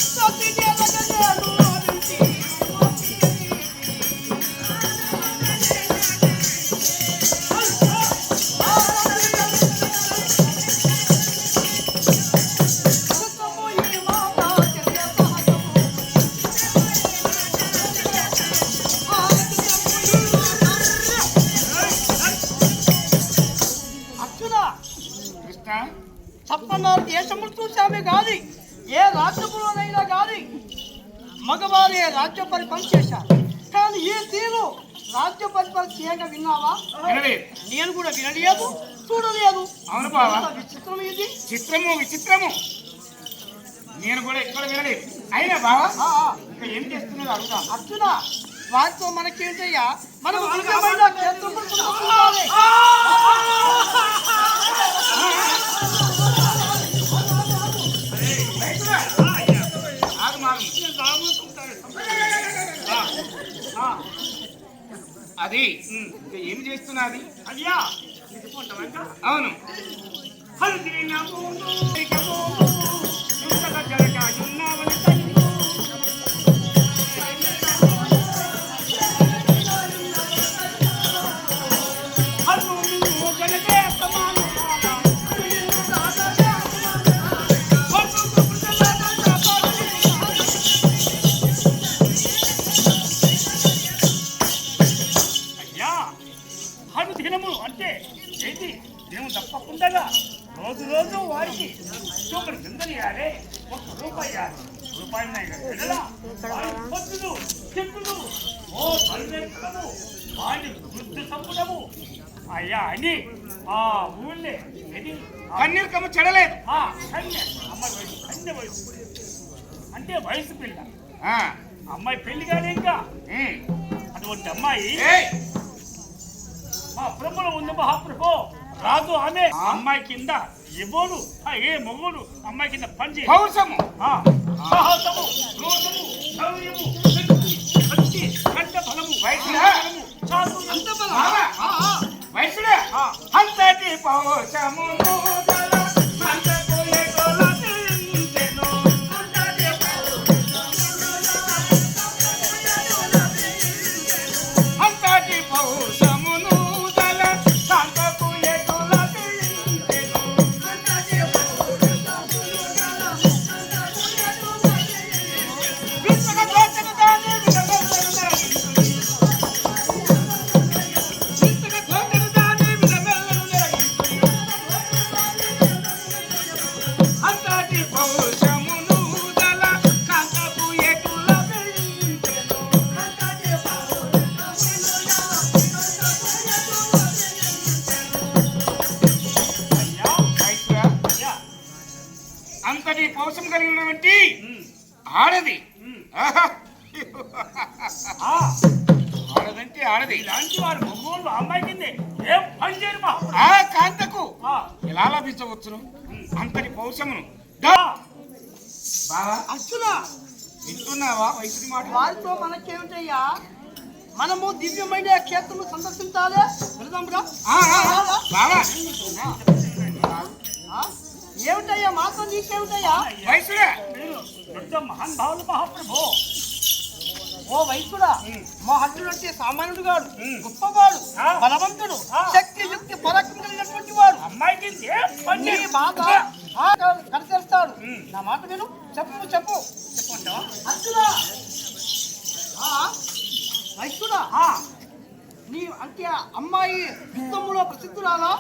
సతి దేవతలను ఆడించి చిత్రము రాజ్యమే కాదు, ఏ రాజ్యంలోనైనా కానీ మగవారే రాజ్య పరిపాలన చేశారు. కానీ ఈ తీరు రాజ్య పరిపాలన చేయగా విన్నావా? వినలేదు. నేను కూడా వినలేదు, చూడలేదు. అవును బావా. ఎంత విచిత్రం ఇది. చిత్రము విచిత్రము. నేను కూడా ఎక్కడ వినలేదు. అయినా బావా ఇంకా ఏం చేస్తున్నది అడుగుతాను. అర్జున, వారితో మనకేంటయ్యా? మనం దివ్యమైన క్షేత్రములు సందర్శించాలి. ఆగు మాగు. అది ఇంకా ఏం చేస్తున్నది? అయ్యా ఇదికుంటామంట. అవును. దినము అంటే ఏంటి? దినము తప్పకుండా రోజు రోజు వారికి ఒకటి చిందనియాలి, ఒక రూపాయి పొద్దులు చెట్టులు ఓ పరిమెత్తము వాడి వృద్ధి సంపుటము అయ్యా అని ఆ ఊళ్ళే కన్నీరుకమ్మ చెడలేదు. అమ్మాయి వయసు కన్య వయసు అంటే వయసు పిల్ల. ఆ, అమ్మాయి పెళ్లి కానీ ఇంకా ఉమ్. అటువంటి అమ్మాయి ఏయ్, మా ప్రభులో ఉంది. మహాప్రభు రాజు ఆమె అమ్మాయి కింద ఎవరు ఏ మొగుడు అమ్మాయి కింద పనిచేయ పౌరుషము, సాహసము, రోషము, శౌర్యము, శక్తి, కంఠ బలము, వయసుడా? అంత బావా, వయసుడా? అంతటి పౌరుషమును గల అంతకు ఎగొల నించెను. అంతటి పౌరుషమును గల అంతకు ఎగొల నించెను. విశ్వక దోచక దాని విడవెల్లరునరగి. విశ్వక దోచక దాని విడవెల్లరునరగి. అంతటి పౌరుషమును గల కంకపు ఎటుల వెయించెను. వయసురా? అంతటి పౌరుషం కలిగినటువంటి ఆడది. ఆహా! ఆడదంటే ఆడది. ఇలాంటి వారు మొగోళ్ళు అమ్మాయి కింద ఏం పని చేయరు మహాప్రభు. ఆ కాంతకు ఎలా లభించవచ్చును అంతటి పౌరుషమును? బావా, అర్జున, వింటున్నావా వయసుని మాట? వారితో మనకేమిటయ్యా? మనము దివ్యమైన క్షేత్రము సందర్శించాలి. వెళదాంరా. బావా, ఏమిటయ్యా మాతో నీకేమిటయ్యా? వయసుడా? మీరు పెద్ద మహాన్ భావులు మహాప్రభు. ఓ వైశ్యుడా, మా హద్దుడు అంటే సామాన్యుడు గాడు, గొప్పవాడు, బలవంతుడు, శక్తి యుక్తి పరాక్రమం కలిగినటువంటి వాడు. అమ్మాయి కింద ఏం పని నీ చేయరు. మాట కనిచేస్తాడు. నా మాట విను. చెప్పు చెప్పు. చెప్పంటావా? అర్జునా, వైశ్యుడా, నీ అంటే అమ్మాయి యుద్ధములో ప్రసిద్ధురాలా?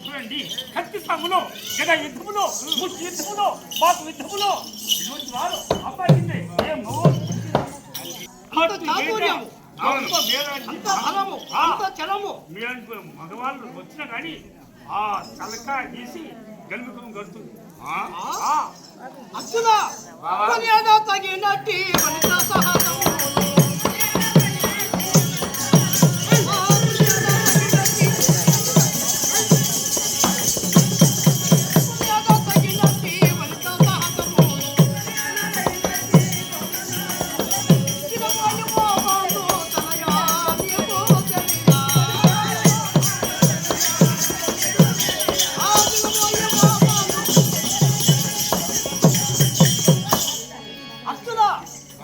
చూడండి, కత్తి సాగులో గద యుద్ధములో ముష్టి యుద్ధములో బాకు యుద్ధములో ఇటువంటి వారు అమ్మాయి కింద ఏం అంత చాతుర్యము, అవును. అంత బలము, అంత చలము. మీరంటే మగవాళ్ళు వచ్చినా కానీ ఆ తలకా గీసి గెలుపుకం గడుతుంది. అర్జునా, మర్యాద తగినట్టి వనిత సాహసము.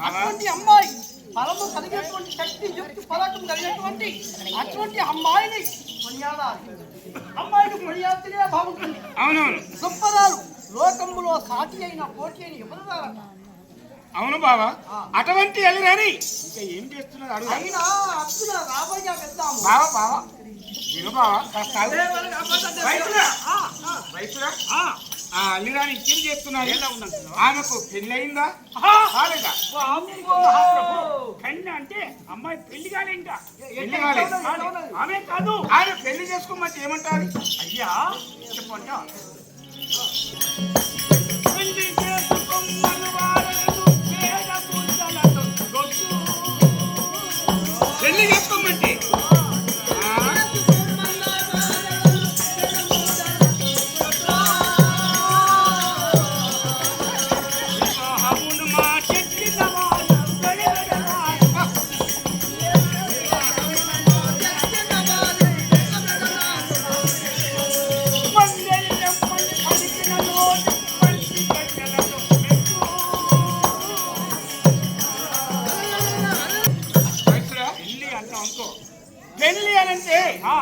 అటువంటి అమ్మాయి బలము కలిగినటువంటి శక్తి యుక్తి పరాక్రమం కలిగినటువంటి అటువంటి అమ్మాయిని కొనియాడాలి. అమ్మాయిని కొనియాడితేనే బాగుంటుంది. అవునవును. గొప్పదారు లోకములో సాటి అయిన పోటీ అయిన ఎవరు? అవును బావా, అటువంటి ఎల్లురాని ఇంకా ఏం చేస్తున్నది అడుగు. అయినా అర్జున రాబోయే వెళ్దాము. బావా బావా విను బావా, కాస్త ఆగు. వయసురా? వయసురా? ఆ అల్లిరాని ఇంకేం చేస్తున్నారు? ఎలా ఉందంటున్నావు? ఆమెకు పెళ్ళయిందా ఆహా! కాలేదా? మహాప్రభు, కన్య అంటే అమ్మాయి పెళ్లి కాలే ఇంకా. పెళ్లి కాలేదు. ఆమె కాదు. ఆయన పెళ్లి చేసుకోమంటే ఏమంటారు? అయ్యా చెప్పంట. పెళ్లి చేసుకోమని వారలేదు, పేద పుట్టలతో గొడ్డు. పెళ్లి చేసుకోమంటే వివాహమును మా చెట్టిన వారు వెడవెడలాడు. మందెల్లెం పల్లి పలికిన నోటి పల్లి కట్టెలతో పెట్టు. వయసురా? పెళ్లి అంటాం అనుకో. పెళ్లి అనంటే ఆ,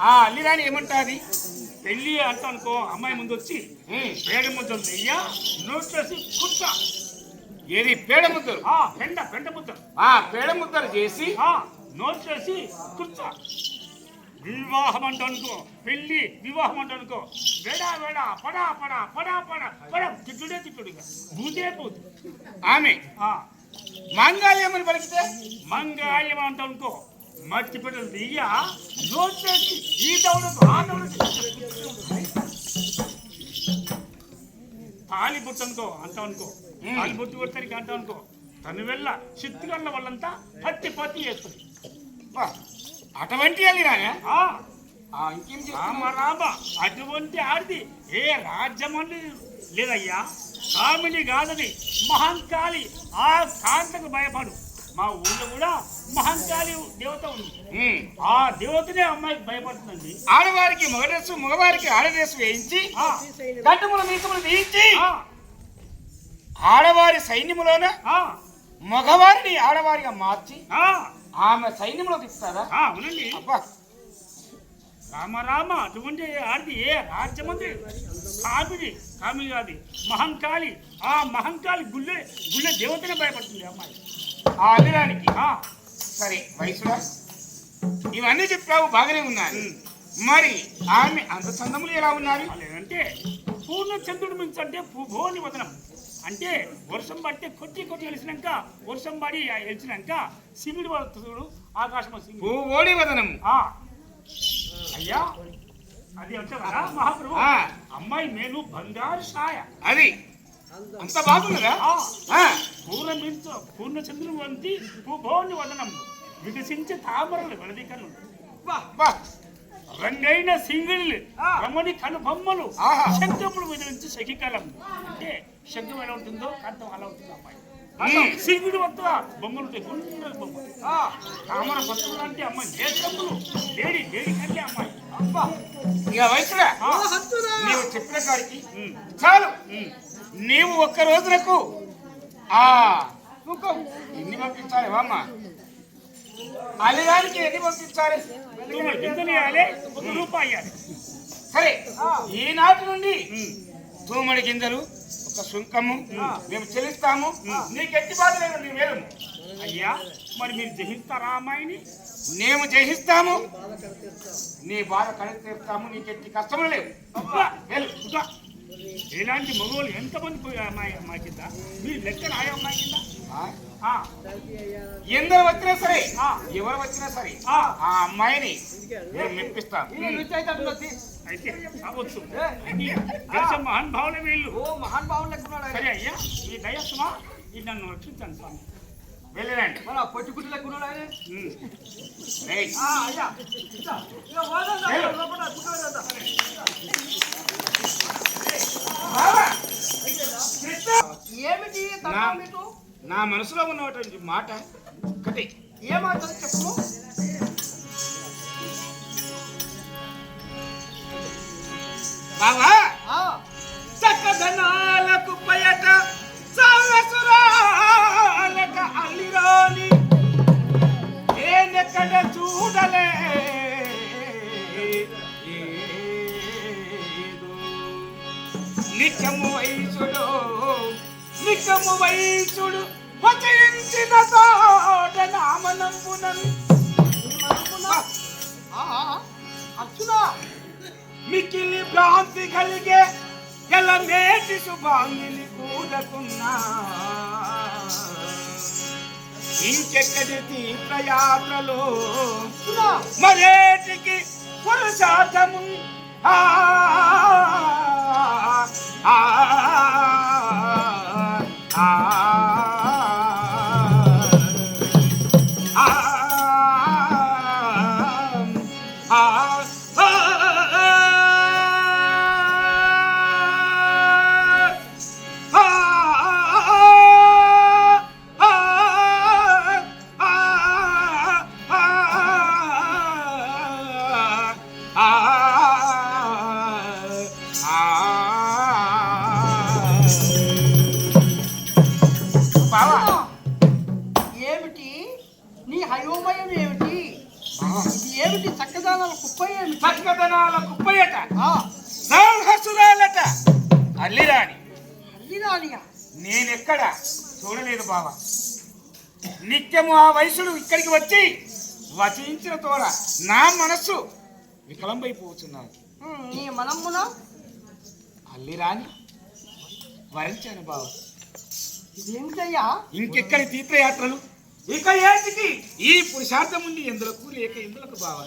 ఆ అల్లిరాని ఏమంటాది? పెళ్లి అంటాం అనుకో, అమ్మాయి ముందు వచ్చి పేడ ముద్దలు నెయ్యా నోట్లేసి కుర్చా. ఏది పేడ ముద్దలు? పెండ ముద్దలు ఆ పేడ ముద్దలు చేసి నోట్లేసి కుర్చా. వివాహం అంట అనుకో, పెళ్లి వివాహం అంట అనుకో, వెడా వెడా పడా పడా పడా పడా పడా తిట్టుడే తిట్టుడుగా బూదే పోదు. ఆమె మాంగాళ్యమని పలికితే మంగాయం అంట అనుకో, మట్టి పెట్టలు దియ్య నోట్లేసి ఈ దౌడకు ఆ దౌడకు తాలి బుట్టు అనుకో అంటావు అనుకో, తాలి బుట్టు కొడతానికి అంటావు అనుకో, తను వెళ్ళ చిత్తుగల్ల వాళ్ళంతా పత్తి పత్తి చేస్తుంది. బా, అటువంటి అల్లిరానే ఇంకేం రామ చేస్తున్నారు? రామ అటువంటి ఆడిది ఏ రాజ్యమని లేదయ్యా. కామిని కాదని మహంకాళి, ఆ కాంతకు భయపడు. మా ఊళ్ళో కూడా మహంకాళి దేవత ఉంది. ఆ దేవతనే అమ్మాయికి భయపడుతుందండి. ఆడవారికి మగ డ్రెస్సు, మగవారికి ఆడ డ్రెస్సు వేయించి ఆ, గడ్డములు మీసములు తీయించి ఆ, ఆడవారి సైన్యములోన ఆ, మగవారిని ఆడవారిగా మార్చి ఆ, ఆమె సైన్యంలో తిప్పుతారా? అవునండి. అబ్బా, రామ రామ అటువంటి ఆడిది ఏ రాజ్యమంది కామిని కాదు మహంకాళి. ఆ మహంకాళి గుళ్ళె గుళ్ళె దేవతనే భయపడుతుంది అమ్మాయి. ఆ అల్లిరానికి సరే వయసురా, ఇవన్నీ చెప్పావు బాగానే ఉన్నారు. మరి ఆమె అంత చందములు ఎలా ఉన్నారు? లేదంటే పూర్ణచంద్రుడు మించంటే భూభోని వదనం అంటే వర్షం పడితే కొట్టి కొట్టి వెలిసినాక, వర్షం పడి వెలిసినాక సిమిడి పడుతుడు ఆకాశం సిమిడి. పూవోడి వదనము. అయ్యా అది వచ్చావా మహాప్రభు? ఆ. అమ్మాయి మేలు బంగారు ఛాయ. అది అంత బాగున్నదా? పూర్ణచంద్రుడు వంటి భూభోని వదనం వికసించే తామరలు వెలదికను బా, రంగైన సింగిళ్ళు రమణి కనుబొమ్మలు ఆహా. శంఖములు విధించి శకికలం అంటే శంఖం ఎలా ఉంటుందో కంఠం అలా ఉంటుంది అమ్మాయి. సింగుడు వద్ద బొమ్మలు ఉంటాయి, గుండ్రని బొమ్మలు. తామర బతులు అంటే అమ్మాయి నేత్రములు లేడి లేడి కంటే అమ్మాయి. ఇక వయసురా, నీవు చెప్పిన కాడికి చాలు. నీవు ఒక్క రోజులకు ఎన్ని పంపించాలి వామ్మ? అలిగానికి ఎన్ని పంపించాలి? గింజలు వేయాలి, రూపాయి ఇవ్వాలి. సరే, ఈనాటి నుండి తూమడి గింజలు ఒక సుంకము మేము చెల్లిస్తాము. నీకు ఎట్టి బాధ లేదు, నీ వేరు. అయ్యా మరి మీరు జహిస్తారా అమ్మాయిని? మేము జయిస్తాము, నీ బాధ కడిగి తీరుస్తాము. నీకు ఎట్టి కష్టములు లేవు. వెళ్ళు. ఇలాంటి మగవాళ్ళు ఎంతమంది పోయి అమ్మాయి కింద మీరు లెక్క రాయ అమ్మాయి కింద. ఎందరు వచ్చినా సరే, ఎవరు వచ్చినా సరే ఆ అమ్మాయిని మేము మెప్పిస్తాం. అయితే కావచ్చు దేశం మహాన్ భావుల వీళ్ళు. మహాన్ భావులు సరే అయ్యా, ఈ దయస్మా ఇది నన్ను రక్షించాను స్వామి. వెళ్ళండి. మన పొట్టుకుట్లు లెక్కున్నాడు ఆయన. రేయ్. అయ్యా బావా, కృష్ణ, ఏమిటి మీకు నా మనసులో ఉన్నటువంటి మాట ఒకటి. ఏమాట చెప్పు. బావా, చక్కదనాలకు పయట సావసురాలక అల్లిరాని నేనెక్కడ చూడలే. నిత్యము వయసుడు వచించిన తోట నామనంపునన్ అర్చునా మిక్కిలి భ్రాంతి కలిగే ఎలా మేటి శుభాంగిని కూడకున్నా ఇంకెక్కడి తీర్థయాత్రలో మరేటికి పురుషార్థము ఆ ఆ ఆ ఏమిటి నీ హయోమయం ఏమిటి ఇది ఏమిటి చక్కదానాల కుప్ప ఏమిటి చక్కదనాల కుప్పయట ఆ, సాహసురాలట అల్లిరాని అల్లిరానియా నేనెక్కడ చూడలేదు బావా నిత్యము ఆ వయసుడు ఇక్కడికి వచ్చి వచించిన తోడ నా మనస్సు వికలంబైపోతున్నది నీ మనమ్మున అల్లిరాని వరించాను బావా ఇదేమిటయ్యా ఇంకెక్కడి తీర్థయాత్రలు ఇక ఏటికి ఈ పురుషార్థం ఉండి ఎందులకు లేక ఎందులకు బావా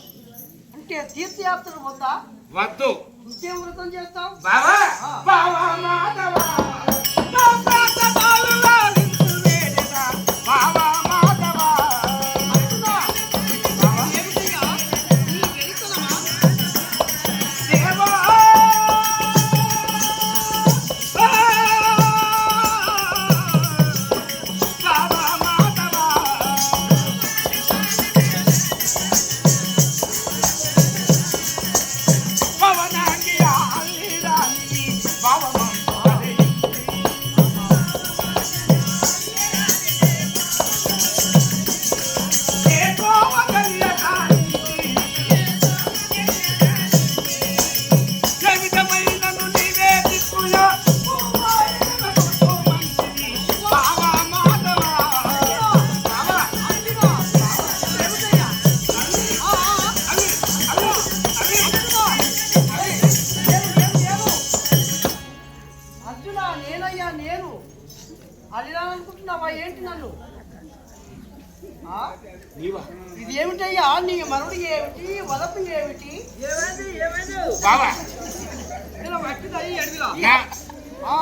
అంటే తీర్థయాత్రలు వద్దా వద్దు ఇంకేం వ్రతం చేస్తావు బావా బావా మాధవా నా ప్రాతకాలు లాలించు వేళగా బావా మాధవా ఏమిటయ్యా నీ వెలితనమా దేవా బావా మాధవా పవనాంగి అల్లిరాని బావా మాధవా అర్జునా నేనయ్యా నేను అడిగాననుకుంటున్నావా ఏంటి నన్ను ఆ? ఇది ఏమిటయ్యా నీ మరుడు ఏమిటి వలపు ఏమిటి బావా ఇలా వట్టిదయ్యి అడిగిలా నా ఆ